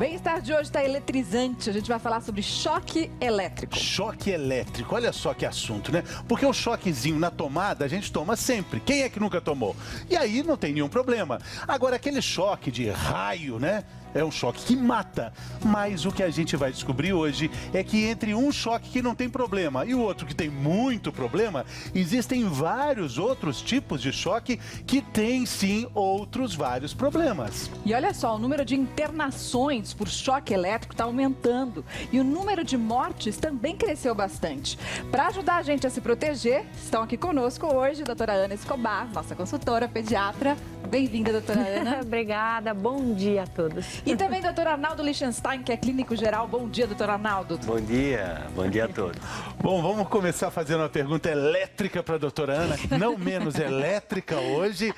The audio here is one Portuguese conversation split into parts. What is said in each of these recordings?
Bem-estar de hoje está eletrizante. A gente vai falar sobre choque elétrico. Choque elétrico, olha só que assunto, né? Porque o choquezinho na tomada a gente toma sempre. Quem é que nunca tomou? E aí não tem nenhum problema. Agora, aquele choque de raio, né? É um choque que mata. Mas o que a gente vai descobrir hoje é que entre um choque que não tem problema e o outro que tem muito problema, existem vários outros tipos de choque que têm sim outros vários problemas. E olha só, o número de internações por choque elétrico está aumentando e o número de mortes também cresceu bastante. Para ajudar a gente a se proteger, estão aqui conosco hoje a doutora Ana Escobar, nossa consultora pediatra. Bem-vinda, doutora Ana. Obrigada, bom dia a todos. E também doutor Arnaldo Lichtenstein, que é clínico geral. Bom dia, doutor Arnaldo. Bom dia a todos. Bom, vamos começar fazendo uma pergunta elétrica para a doutora Ana, não menos elétrica hoje.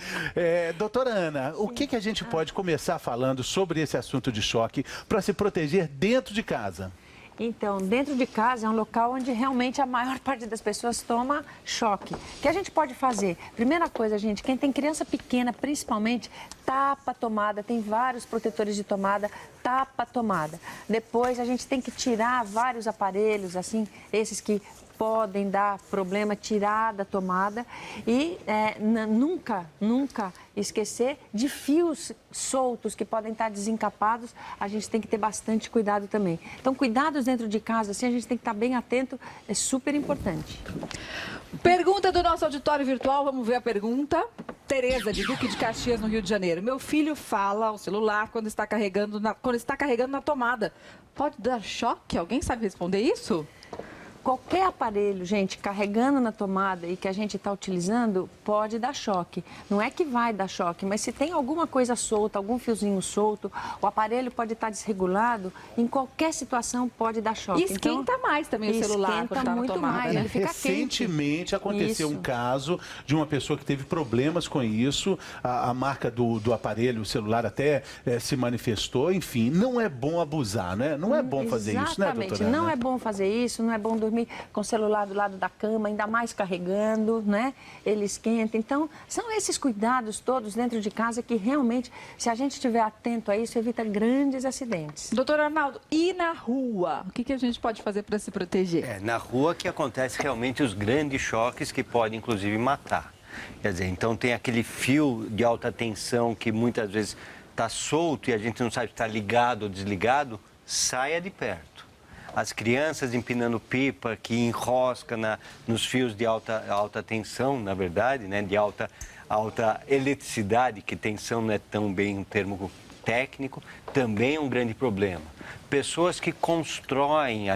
Doutora Ana, o que a gente pode começar falando sobre esse assunto de choque para se proteger dentro de casa? Então, dentro de casa é um local onde realmente a maior parte das pessoas toma choque. O que a gente pode fazer? Primeira coisa, gente, quem tem criança pequena, principalmente, tapa a tomada, tem vários protetores de tomada, tapa a tomada. Depois a gente tem que tirar vários aparelhos, assim, esses que podem dar problema, tirar da tomada e nunca esquecer de fios soltos que podem estar desencapados, a gente tem que ter bastante cuidado também. Então, cuidados dentro de casa, assim, a gente tem que estar bem atento, é super importante. Pergunta do nosso auditório virtual, vamos ver a pergunta. Tereza, de Duque de Caxias, no Rio de Janeiro. Meu filho fala ao celular quando está carregando na tomada. Pode dar choque? Alguém sabe responder isso? Qualquer aparelho, gente, carregando na tomada e que a gente está utilizando, pode dar choque. Não é que vai dar choque, mas se tem alguma coisa solta, algum fiozinho solto, o aparelho pode estar desregulado, em qualquer situação pode dar choque. E esquenta mais também o celular quando está na tomada, mais, né? Ele fica Recentemente aconteceu um caso de uma pessoa que teve problemas com isso, a marca do aparelho, o celular até se manifestou, enfim, não é bom abusar, né? Não é bom fazer isso, né, doutora? Exatamente, não é bom fazer isso, não é bom dormir com o celular do lado da cama, ainda mais carregando, né? Ele esquenta. Então, são esses cuidados todos dentro de casa que realmente, se a gente estiver atento a isso, evita grandes acidentes. Doutor Arnaldo, e na rua? O que a gente pode fazer para se proteger? Na rua que acontece realmente os grandes choques que podem, inclusive, matar. Quer dizer, então tem aquele fio de alta tensão que muitas vezes está solto e a gente não sabe se está ligado ou desligado, saia de perto. As crianças empinando pipa que enrosca nos fios de alta tensão, na verdade, né, de alta eletricidade, que tensão não é tão bem um termo técnico, também é um grande problema. Pessoas que constroem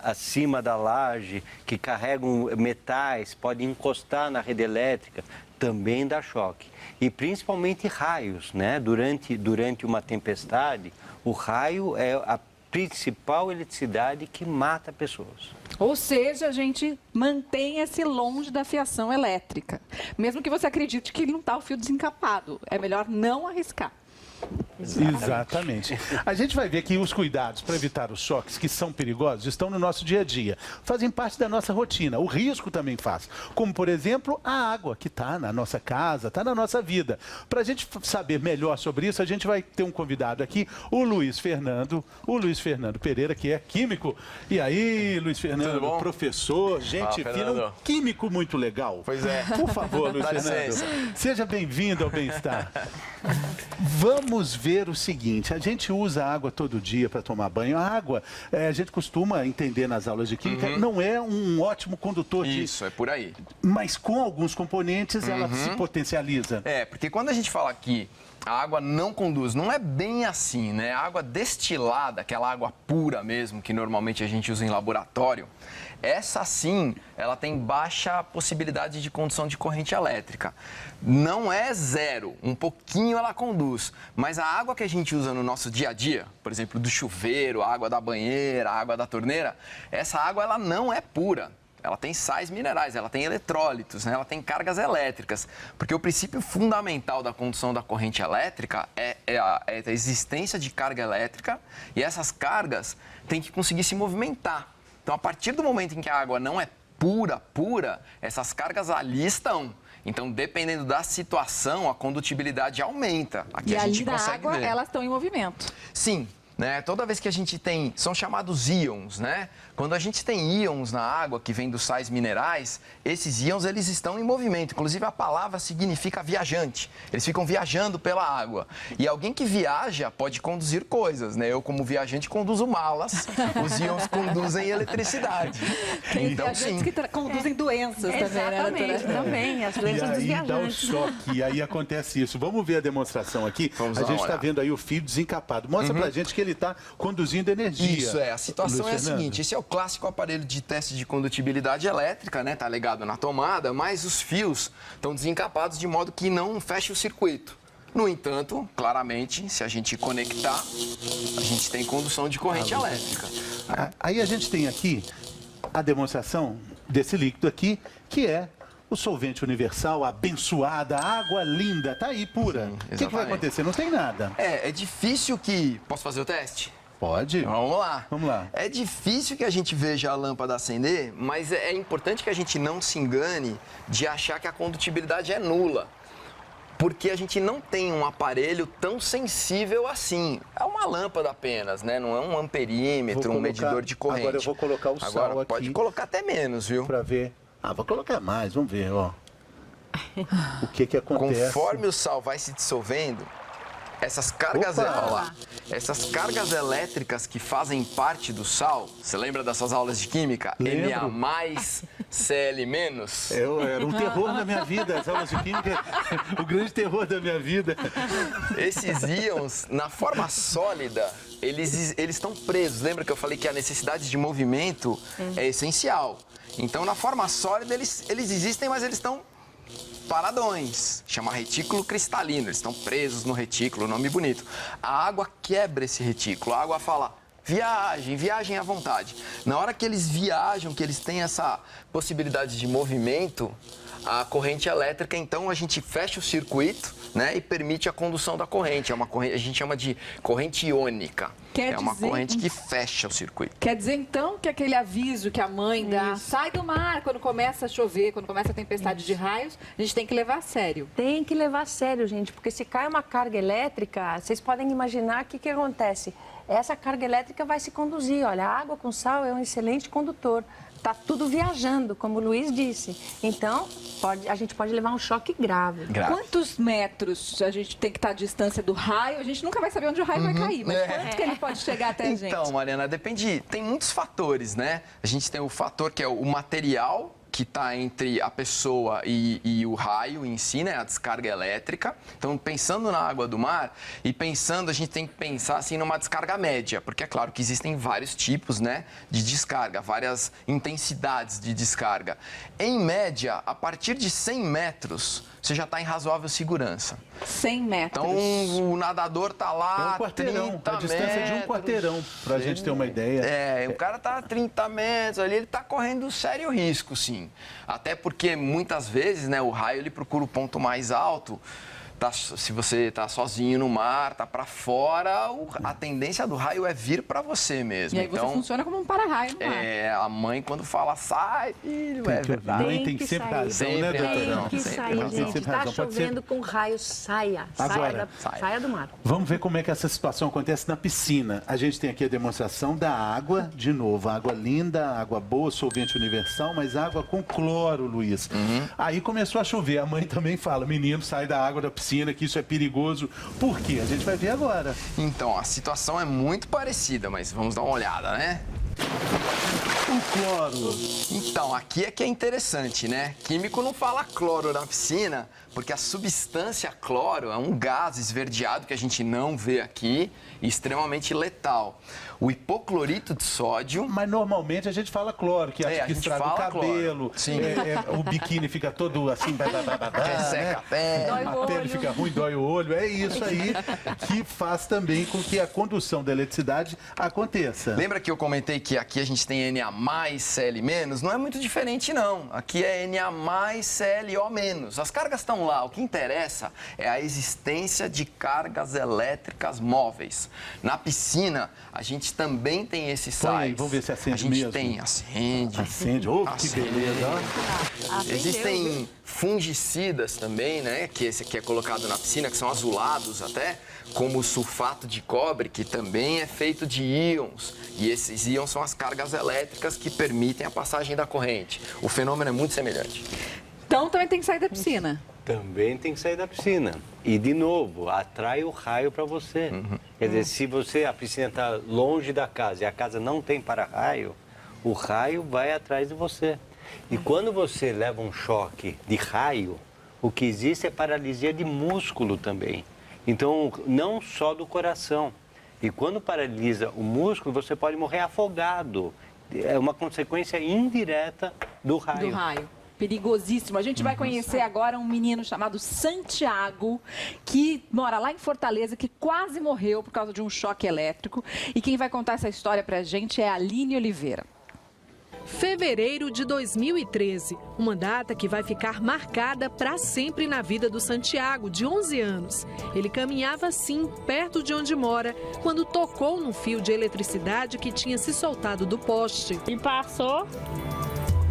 acima da laje, que carregam metais, podem encostar na rede elétrica, também dá choque. E principalmente raios, né? Durante uma tempestade, o raio é a principal eletricidade que mata pessoas. Ou seja, a gente mantenha-se longe da fiação elétrica. Mesmo que você acredite que não está o fio desencapado. É melhor não arriscar. Exatamente. A gente vai ver que os cuidados para evitar os choques que são perigosos estão no nosso dia a dia. Fazem parte da nossa rotina. O risco também faz. Como, por exemplo, a água que está na nossa casa, está na nossa vida. Para a gente saber melhor sobre isso, a gente vai ter um convidado aqui, o Luiz Fernando Pereira, que é químico. E aí, Luiz Fernando, professor, gente fina, um químico muito legal. Pois é. Por favor, Luiz Fernando, seja bem-vindo ao Bem-Estar. Vamos ver o seguinte, a gente usa água todo dia para tomar banho. A água, a gente costuma entender nas aulas de química, não é um ótimo condutor de... Isso, é por aí. Mas com alguns componentes ela se potencializa. Porque quando a gente fala que a água não conduz, não é bem assim, né? A água destilada, aquela água pura mesmo, que normalmente a gente usa em laboratório, essa sim, ela tem baixa possibilidade de condução de corrente elétrica. Não é zero, um pouquinho ela conduz, mas a água que a gente usa no nosso dia a dia, por exemplo, do chuveiro, a água da banheira, a água da torneira, essa água ela não é pura. Ela tem sais minerais, ela tem eletrólitos, né? Ela tem cargas elétricas. Porque o princípio fundamental da condução da corrente elétrica é a existência de carga elétrica e essas cargas têm que conseguir se movimentar. Então, a partir do momento em que a água não é pura, essas cargas ali estão. Então, dependendo da situação, a condutibilidade aumenta. Aqui e a gente ali na consegue água, ver. elas estão em movimento. Sim. né? Toda vez que a gente tem, são chamados íons, né? Quando a gente tem íons na água que vem dos sais minerais, esses íons eles estão em movimento. Inclusive a palavra significa viajante. Eles ficam viajando pela água. E alguém que viaja pode conduzir coisas, né? Eu como viajante conduzo malas, os íons conduzem eletricidade. Tem Então viajantes sim. que conduzem doenças também, né, Exatamente, doutora? também, as E doenças dos aí dá o viajantes. choque, e aí acontece isso. Vamos ver a demonstração aqui. Vamos A dar uma gente está olhada. vendo aí o fio desencapado. Mostra pra gente que ele está conduzindo energia. Isso a situação Luiz é a Fernando. seguinte, esse é o clássico aparelho de teste de condutibilidade elétrica, né? Tá ligado na tomada, mas os fios estão desencapados de modo que não feche o circuito. No entanto, claramente, se a gente conectar, a gente tem condução de corrente elétrica. Aí a gente tem aqui a demonstração desse líquido aqui, que é o solvente universal, a abençoada, a água linda, tá aí, pura. Sim, O que vai exatamente. acontecer? Não tem nada. É difícil que... Posso fazer o teste? Pode. Vamos lá. Vamos lá. É difícil que a gente veja a lâmpada acender, mas é importante que a gente não se engane de achar que a condutibilidade é nula. Porque a gente não tem um aparelho tão sensível assim. É uma lâmpada apenas, né? Não é um amperímetro, Vou um colocar- medidor de corrente. agora eu vou colocar o Agora sal pode aqui. colocar até menos, viu? Pra ver. Vou colocar mais, vamos ver, ó. O que acontece. Conforme o sal vai se dissolvendo, essas cargas, Opa! olha lá, essas cargas elétricas que fazem parte do sal, você lembra das suas aulas de química? Lembro. Na+, Cl-. Era um terror na minha vida, as aulas de química, o grande terror da minha vida. Esses íons, na forma sólida, eles estão presos. Lembra que eu falei que a necessidade de movimento é essencial? Então, na forma sólida, eles existem, mas eles estão paradões. Chama retículo cristalino. Eles estão presos no retículo, nome bonito. A água quebra esse retículo. A água fala... Viagem à vontade. Na hora que eles viajam, que eles têm essa possibilidade de movimento, a corrente elétrica, então a gente fecha o circuito, né, e permite a condução da corrente. É uma corrente, a gente chama de corrente iônica. Quer uma dizer- corrente que fecha o circuito. Quer dizer, então, que aquele aviso que a mãe dá, sai do mar quando começa a chover, quando começa a tempestade de raios, a gente tem que levar a sério. Tem que levar a sério, gente, porque se cai uma carga elétrica, vocês podem imaginar o que acontece. Essa carga elétrica vai se conduzir. Olha, a água com sal é um excelente condutor. Está tudo viajando, como o Luiz disse. Então, a gente pode levar um choque grave. Quantos metros a gente tem que estar à distância do raio? A gente nunca vai saber onde o raio vai cair, mas quanto que ele pode chegar até a gente? Então, Mariana, depende. Tem muitos fatores, né? A gente tem o fator que é o material que está entre a pessoa e o raio em si, né? A descarga elétrica. Então, pensando na água do mar e pensando, a gente tem que pensar assim numa descarga média, porque é claro que existem vários tipos, né, de descarga, várias intensidades de descarga. Em média, a partir de 100 metros, você já está em razoável segurança. 100 metros. Então, o nadador tá lá, É um quarteirão, 30 a distância de um metros. quarteirão, pra gente ter uma ideia. É, o cara tá a 30 metros ali, ele tá correndo sério risco, sim. Até porque, muitas vezes, né, o raio, ele procura o ponto mais alto. Se você tá sozinho no mar, tá para fora, a tendência do raio é vir para você mesmo. E aí você então, funciona como um para-raio no mar. a mãe, quando fala, sai, filho, é que- verdade. Mãe tem sempre razão, né, Sempre doutora? razão. Tem que Sempre sair, razão. gente. Sempre Tá razão. Pode ser- chovendo com raio, saia. Agora, Saia do mar. Vamos ver como é que essa situação acontece na piscina. A gente tem aqui a demonstração da água, de novo, água linda, água boa, solvente universal, mas água com cloro, Luiz. Aí começou a chover, a mãe também fala, menino, sai da água da piscina, que isso é perigoso. Por quê? A gente vai ver agora. Então, a situação é muito parecida, mas vamos dar uma olhada, né? O cloro. Então, aqui é que é interessante, né? Químico não fala cloro na piscina, porque a substância cloro é um gás esverdeado que a gente não vê aqui, e extremamente letal. O hipoclorito de sódio... Mas normalmente a gente fala cloro, que acha a que gente estraga o fala cabelo. cloro. Sim. O biquíni fica todo assim, Resseca a pele. Dói o a pele olho. fica ruim, dói o olho. É isso aí que faz também com que a condução da eletricidade aconteça. Lembra que eu comentei que aqui a gente tem Na+, Na Cl-, não é muito diferente não. Aqui é Na+Cl-O-. As cargas estão lá, o que interessa é a existência de cargas elétricas móveis. Na piscina, a gente também tem esses sais. Vamos ver se acende a gente mesmo. tem, acende. Acende, que beleza. Existem fungicidas também, né? Que esse aqui é colocado na piscina, que são azulados até, como o sulfato de cobre, que também é feito de íons. E esses íons são as cargas elétricas que permitem a passagem da corrente. O fenômeno é muito semelhante. Então também tem que sair da piscina. Também tem que sair da piscina. E, de novo, atrai o raio para você. Quer dizer, se a piscina está longe da casa e a casa não tem para-raio, o raio vai atrás de você. E quando você leva um choque de raio, o que existe é paralisia de músculo também. Então, não só do coração. E quando paralisa o músculo, você pode morrer afogado. É uma consequência indireta do raio. Do raio. Perigosíssimo. A gente vai conhecer agora um menino chamado Santiago, que mora lá em Fortaleza, que quase morreu por causa de um choque elétrico. E quem vai contar essa história pra gente é a Aline Oliveira. Fevereiro de 2013, uma data que vai ficar marcada para sempre na vida do Santiago, de 11 anos. Ele caminhava assim, perto de onde mora, quando tocou num fio de eletricidade que tinha se soltado do poste. Ele passou,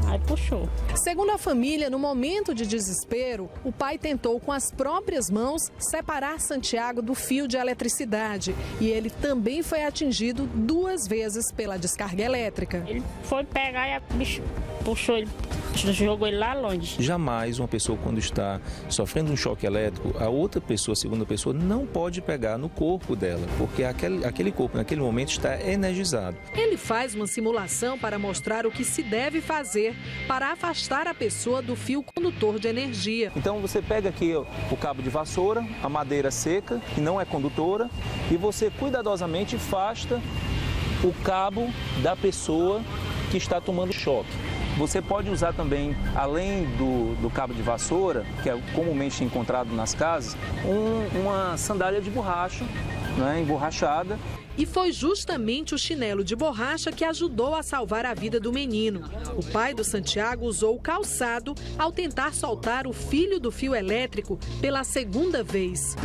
aí puxou. Segundo a família, no momento de desespero, o pai tentou com as próprias mãos separar Santiago do fio de eletricidade. E ele também foi atingido 2 vezes pela descarga elétrica. Ele foi pegar e a bicho puxou ele, jogou ele lá longe. Jamais uma pessoa, quando está sofrendo um choque elétrico, a outra pessoa, a segunda pessoa, não pode pegar no corpo dela, porque aquele corpo, naquele momento, está energizado. Ele faz uma simulação para mostrar o que se deve fazer para afastar a pessoa do fio condutor de energia. Então você pega aqui o cabo de vassoura, a madeira seca, que não é condutora, e você cuidadosamente afasta o cabo da pessoa que está tomando choque. Você pode usar também, além do cabo de vassoura, que é comumente encontrado nas casas, uma sandália de borracha, né, emborrachada. E foi justamente o chinelo de borracha que ajudou a salvar a vida do menino. O pai do Santiago usou o calçado ao tentar soltar o filho do fio elétrico pela segunda vez.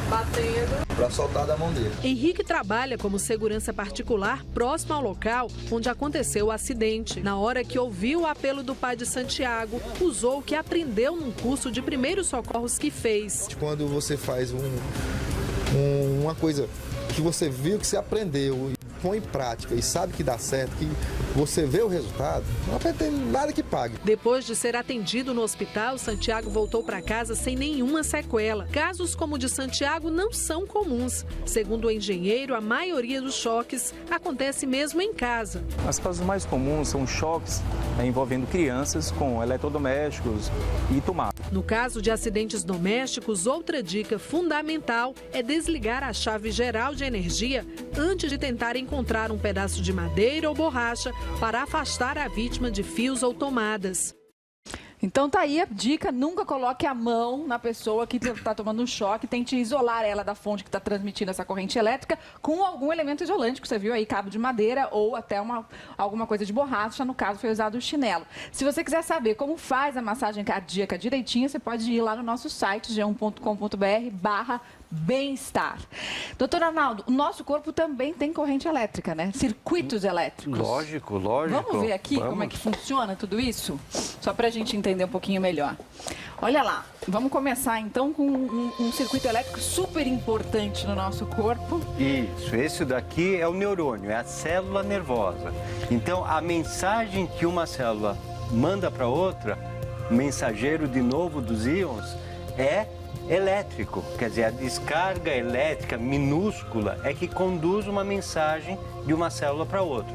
Batendo. Para soltar da mão dele. Henrique trabalha como segurança particular próximo ao local onde aconteceu o acidente. Na hora que ouviu o apelo do pai de Santiago, usou o que aprendeu num curso de primeiros socorros que fez. Quando você faz uma coisa que você viu, que você aprendeu, põe em prática e sabe que dá certo, que você vê o resultado, não tem nada que pague. Depois de ser atendido no hospital, Santiago voltou para casa sem nenhuma sequela. Casos como o de Santiago não são comuns. Segundo o engenheiro, a maioria dos choques acontece mesmo em casa. As causas mais comuns são choques envolvendo crianças com eletrodomésticos e tomadas. No caso de acidentes domésticos, outra dica fundamental é desligar a chave geral de energia antes de tentar encontrar um pedaço de madeira ou borracha para afastar a vítima de fios ou tomadas. Então tá aí a dica, nunca coloque a mão na pessoa que está tomando um choque, tente isolar ela da fonte que está transmitindo essa corrente elétrica com algum elemento isolante, que você viu aí, cabo de madeira ou até alguma coisa de borracha, no caso foi usado o chinelo. Se você quiser saber como faz a massagem cardíaca direitinho, você pode ir lá no nosso site, g1.com.br/bem-estar. Doutor Arnaldo, o nosso corpo também tem corrente elétrica, né? Circuitos elétricos. Lógico. Vamos ver aqui como é que funciona tudo isso? Só para a gente entender um pouquinho melhor. Olha lá, vamos começar então com um circuito elétrico super importante no nosso corpo. Isso, esse daqui é o neurônio, é a célula nervosa. Então, a mensagem que uma célula manda para outra, mensageiro de novo dos íons, é elétrico. Quer dizer, a descarga elétrica minúscula é que conduz uma mensagem de uma célula para outra.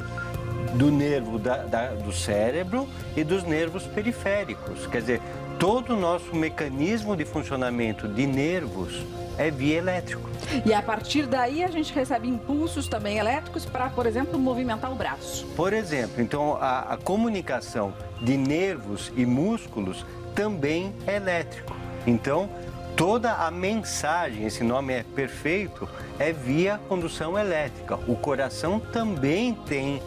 Do nervo do cérebro e dos nervos periféricos. Quer dizer, todo o nosso mecanismo de funcionamento de nervos é via elétrico. E a partir daí a gente recebe impulsos também elétricos para, por exemplo, movimentar o braço. Por exemplo, então a comunicação de nervos e músculos também é elétrico. Então, toda a mensagem, esse nome é perfeito, é via condução elétrica. O coração também tem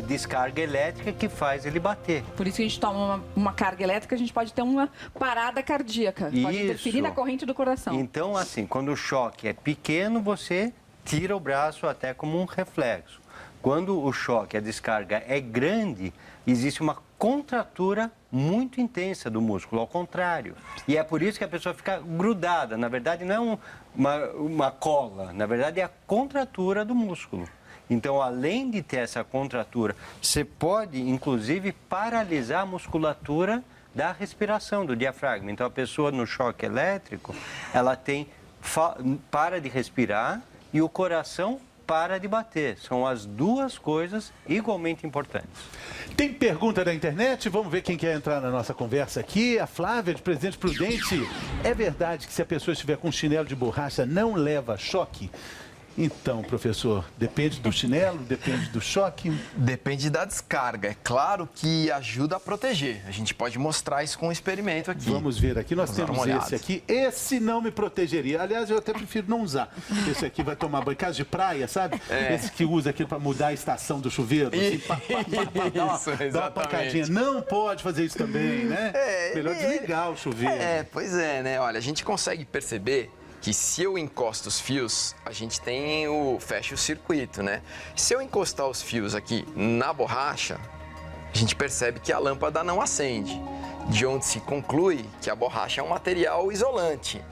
descarga elétrica que faz ele bater. Por isso que a gente toma uma carga elétrica, a gente pode ter uma parada cardíaca. Pode interferir na corrente do coração. Então, assim, quando o choque é pequeno, você tira o braço até como um reflexo. Quando o choque, a descarga é grande, existe uma contratura muito intensa do músculo, ao contrário. E é por isso que a pessoa fica grudada. Na verdade, não é uma cola, na verdade é a contratura do músculo. Então, além de ter essa contratura, você pode, inclusive, paralisar a musculatura da respiração, do diafragma. Então, a pessoa no choque elétrico, ela para de respirar e o coração para de bater. São as duas coisas igualmente importantes. Tem pergunta da internet? Vamos ver quem quer entrar na nossa conversa aqui. A Flávia, de Presidente Prudente. É verdade que se a pessoa estiver com chinelo de borracha, não leva choque? Então, professor, depende do chinelo, depende do choque? Depende da descarga. É claro que ajuda a proteger. A gente pode mostrar isso com um experimento aqui. Vamos ver aqui. Nós temos esse aqui. Esse não me protegeria. Aliás, eu até prefiro não usar. Esse aqui vai tomar banho. Caso de praia, sabe? Esse que usa aqui para mudar a estação do chuveiro. Assim, dá uma pancadinha. Não pode fazer isso também, né? Melhor desligar o chuveiro. Pois é, né? Olha, a gente consegue perceber que se eu encosto os fios, a gente fecha o circuito, né? Se eu encostar os fios aqui na borracha, a gente percebe que a lâmpada não acende, de onde se conclui que a borracha é um material isolante.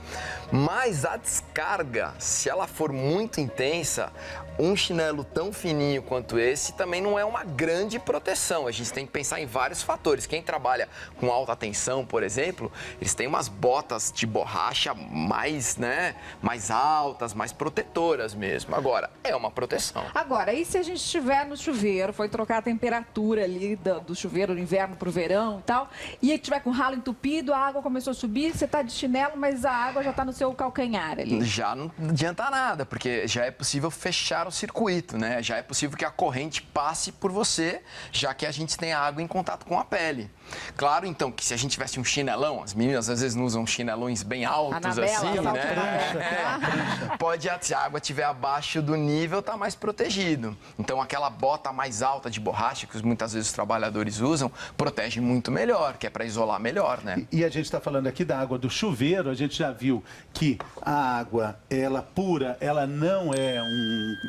Mas a descarga, se ela for muito intensa, um chinelo tão fininho quanto esse também não é uma grande proteção. A gente tem que pensar em vários fatores. Quem trabalha com alta tensão, por exemplo, eles têm umas botas de borracha mais altas, mais protetoras mesmo. Agora, é uma proteção. Agora, e se a gente estiver no chuveiro, foi trocar a temperatura ali do chuveiro do inverno para o verão e tal, e estiver com o ralo entupido, a água começou a subir, você está de chinelo, mas a água já está no seu calcanhar ali. Já não adianta nada, porque já é possível fechar o circuito, né? Já é possível que a corrente passe por você, já que a gente tem a água em contato com a pele. Claro, então, que se a gente tivesse um chinelão, as meninas às vezes não usam chinelões bem altos assim, né? Pode, se a água estiver abaixo do nível, tá mais protegido. Então, aquela bota mais alta de borracha, que muitas vezes os trabalhadores usam, protege muito melhor, que é para isolar melhor, né? E a gente está falando aqui da água do chuveiro, a gente já viu que a água, ela pura, ela não é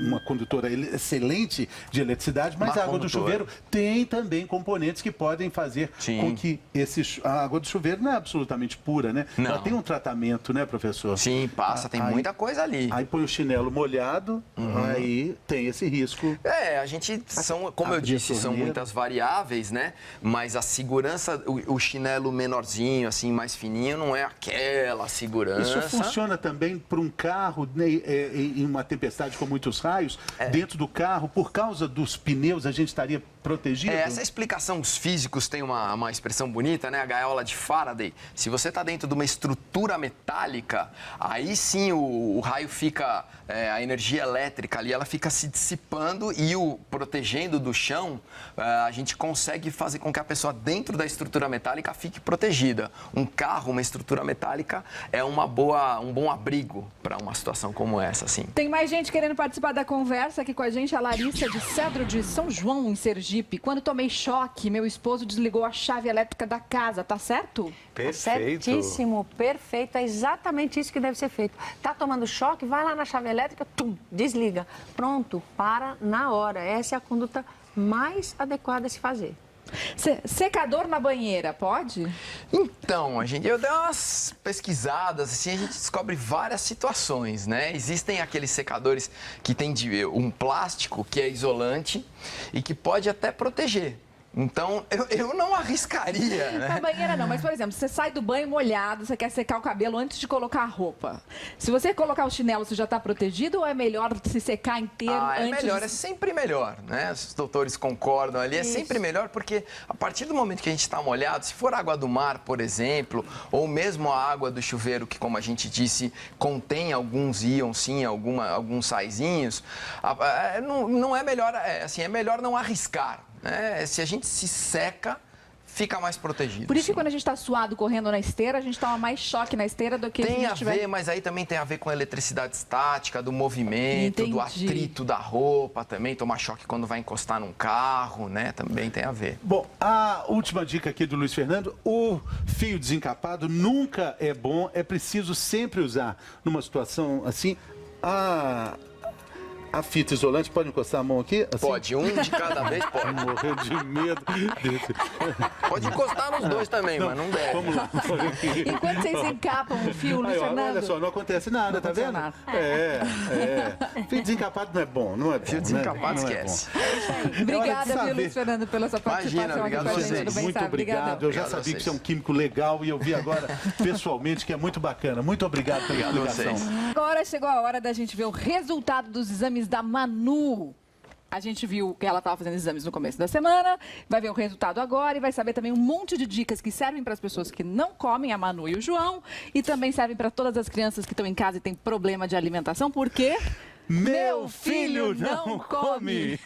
uma condutora excelente de eletricidade, mas a água do chuveiro tem também componentes que podem fazer com que a água do chuveiro não é absolutamente pura, né? Não. Ela tem um tratamento, né, professor? Sim, tem muita coisa ali. Aí põe o chinelo molhado, aí tem esse risco. A gente, como eu disse, são muitas variáveis, né? Mas a segurança, o chinelo menorzinho, assim, mais fininho, não é aquela segurança. Isso funciona também para um carro, né, em uma tempestade com muitos raios, dentro do carro, por causa dos pneus, a gente estaria protegido? Essa explicação, os físicos têm uma expressão bonita, né? A gaiola de Faraday. Se você está dentro de uma estrutura metálica, aí sim o raio fica, a energia elétrica ali, ela fica se dissipando e protegendo do chão, a gente consegue fazer com que a pessoa dentro da estrutura metálica fique protegida. Um carro, uma estrutura metálica, é um bom abrigo para uma situação como essa, assim. Tem mais gente querendo participar da conversa aqui com a gente, a Larissa de Cedro de São João, em Sergipe. Quando tomei choque, meu esposo desligou a chave elétrica da casa, tá certo? Perfeito. Certíssimo, perfeito. É exatamente isso que deve ser feito. Tá tomando choque, vai lá na chave elétrica, desliga. Pronto, para na hora. Essa é a conduta mais adequada a se fazer. Secador na banheira, pode? Então, eu dei umas pesquisadas, assim, a gente descobre várias situações, né? Existem aqueles secadores que tem um plástico que é isolante e que pode até proteger. Então, eu não arriscaria, né? Na banheira não, mas, por exemplo, você sai do banho molhado, você quer secar o cabelo antes de colocar a roupa. Se você colocar o chinelo, você já está protegido ou é melhor se secar inteiro antes? É sempre melhor, né? Os doutores concordam ali, é sempre melhor porque a partir do momento que a gente está molhado, se for água do mar, por exemplo, ou mesmo a água do chuveiro, que como a gente disse, contém alguns íons, sim, alguns saizinhos, não é melhor, é melhor não arriscar. Se a gente se seca, fica mais protegido. Por isso sim. que quando a gente está suado correndo na esteira, a gente toma mais choque na esteira do que se a Tem gente a tiver... ver, mas aí também tem a ver com a eletricidade estática, do movimento, Entendi. do atrito da roupa também, tomar choque quando vai encostar num carro, né? Também tem a ver. Bom, a última dica aqui do Luiz Fernando, o fio desencapado nunca é bom, é preciso sempre usar numa situação assim, a fita isolante, pode encostar a mão aqui? Assim? Pode, um de cada vez pode. Morrendo de medo desse. Pode encostar nos dois também, mas não deve. Vamos lá. Enquanto vocês encapam o fio, Luiz Aí, ó, Fernando... olha só, não acontece nada, Não tá aconteceu vendo? nada. Fio desencapado não é bom, não é bom. Fio desencapado, não é esquece. Obrigada, saber. viu, Luiz Fernando, pela sua participação Imagina, aqui obrigado com a a gente vocês. do Bem Muito Sabe. obrigado. Obrigadão. Eu já Obrigado a sabia que vocês. você é um químico legal e eu vi agora pessoalmente que é muito bacana. Muito obrigado pela Obrigado a explicação. vocês. Agora chegou a hora da gente ver o resultado dos exames da Manu. A gente viu que ela estava fazendo exames no começo da semana, vai ver o resultado agora e vai saber também um monte de dicas que servem para as pessoas que não comem, a Manu e o João, e também servem para todas as crianças que estão em casa e têm problema de alimentação, porque... Meu filho não come.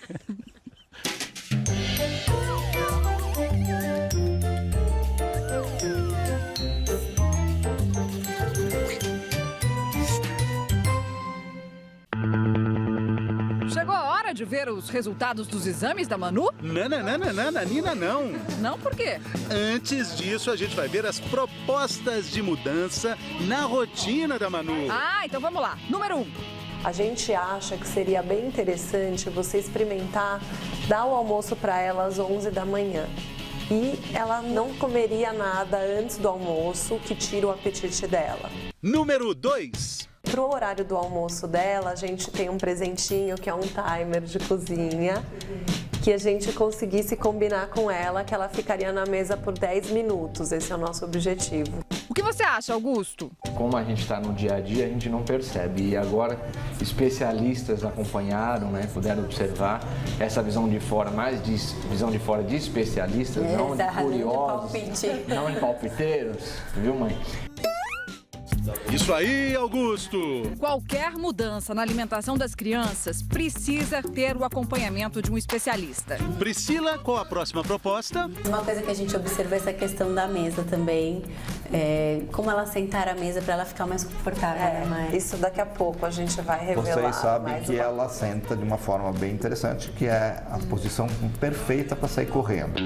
Chegou a hora de ver os resultados dos exames da Manu? Não, Nina, não. Não, por quê? Antes disso, a gente vai ver as propostas de mudança na rotina da Manu. Ah, então vamos lá. Número 1. A gente acha que seria bem interessante você experimentar dar o almoço para ela às 11 da manhã. E ela não comeria nada antes do almoço, que tira o apetite dela. Número 2. Pro horário do almoço dela, a gente tem um presentinho que é um timer de cozinha, que a gente conseguisse combinar com ela, que ela ficaria na mesa por 10 minutos. Esse é o nosso objetivo. O que você acha, Augusto? Como a gente está no dia a dia, a gente não percebe. E agora, especialistas acompanharam, né, puderam observar essa visão de fora, visão de fora de especialistas, não de curiosos, não de palpiteiros, viu, mãe? Isso aí, Augusto. Qualquer mudança na alimentação das crianças precisa ter o acompanhamento de um especialista. Priscila, qual a próxima proposta? Uma coisa que a gente observa é essa questão da mesa também. Como ela sentar à mesa para ela ficar mais confortável. Isso daqui a pouco a gente vai revelar. Vocês sabem mais que ela senta de uma forma bem interessante, que é a posição perfeita para sair correndo.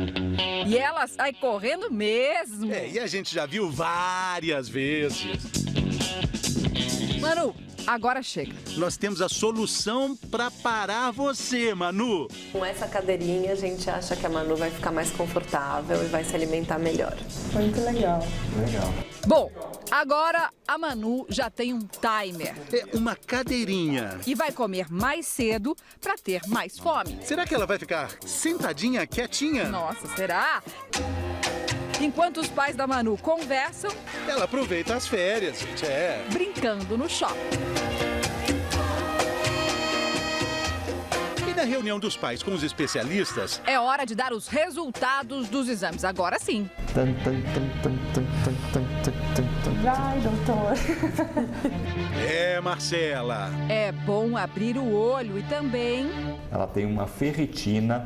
E ela sai correndo mesmo. E a gente já viu várias vezes. Manu, agora chega. Nós temos a solução para parar você, Manu. Com essa cadeirinha, a gente acha que a Manu vai ficar mais confortável e vai se alimentar melhor. Muito legal. Legal. Bom, agora a Manu já tem um timer. É uma cadeirinha. E vai comer mais cedo para ter mais fome. Será que ela vai ficar sentadinha, quietinha? Nossa, será? Enquanto os pais da Manu conversam, ela aproveita as férias, gente. Brincando no shopping. E na reunião dos pais com os especialistas... É hora de dar os resultados dos exames. Agora sim. Vai, doutor. Marcela. É bom abrir o olho e também... Ela tem uma ferritina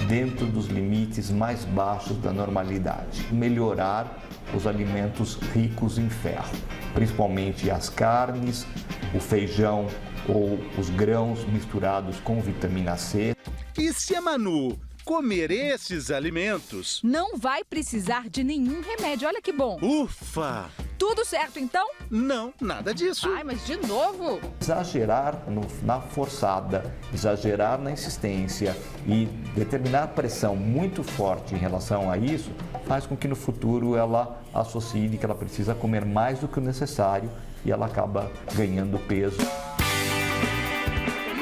dentro dos limites mais baixos da normalidade. Melhorar os alimentos ricos em ferro, principalmente as carnes, o feijão ou os grãos misturados com vitamina C. E se a Manu comer esses alimentos... Não vai precisar de nenhum remédio. Olha que bom. Ufa! Tudo certo, então? Não, nada disso. Ai, mas de novo? Exagerar na forçada, exagerar na insistência e determinar pressão muito forte em relação a isso faz com que no futuro ela associe que ela precisa comer mais do que o necessário e ela acaba ganhando peso.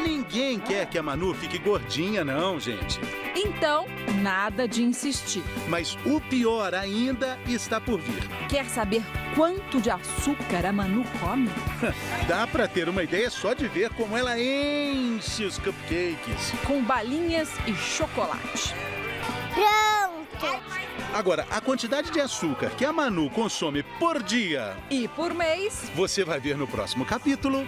Ninguém quer que a Manu fique gordinha, não, gente. Então, nada de insistir. Mas o pior ainda está por vir. Quer saber quanto de açúcar a Manu come? Dá pra ter uma ideia só de ver como ela enche os cupcakes. Com balinhas e chocolate. Pronto! Agora, a quantidade de açúcar que a Manu consome por dia e por mês, você vai ver no próximo capítulo.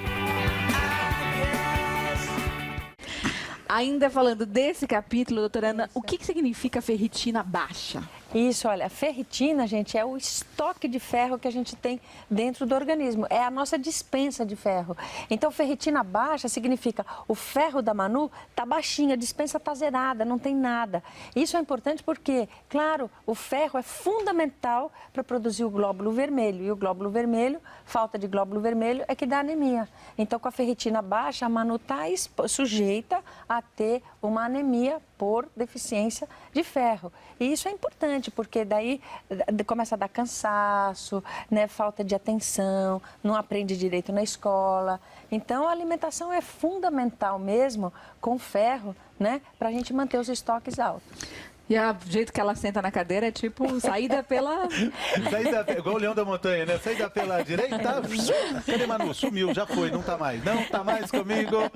Ainda falando desse capítulo, doutora Ana, o que significa ferritina baixa? Isso, olha, a ferritina, gente, é o estoque de ferro que a gente tem dentro do organismo. É a nossa dispensa de ferro. Então, ferritina baixa significa o ferro da Manu tá baixinho, a dispensa tá zerada, não tem nada. Isso é importante porque, claro, o ferro é fundamental para produzir o glóbulo vermelho. E o glóbulo vermelho, falta de glóbulo vermelho é que dá anemia. Então, com a ferritina baixa, a Manu tá sujeita a ter uma anemia por deficiência de ferro. E isso é importante, porque daí começa a dar cansaço, né, falta de atenção, não aprende direito na escola. Então, a alimentação é fundamental mesmo, com ferro, né, para a gente manter os estoques altos. E o jeito que ela senta na cadeira é tipo saída pela... Igual o Leão da Montanha, né? Saída pela direita, cadê Manu? Sumiu, já foi, não tá mais. Não tá mais comigo.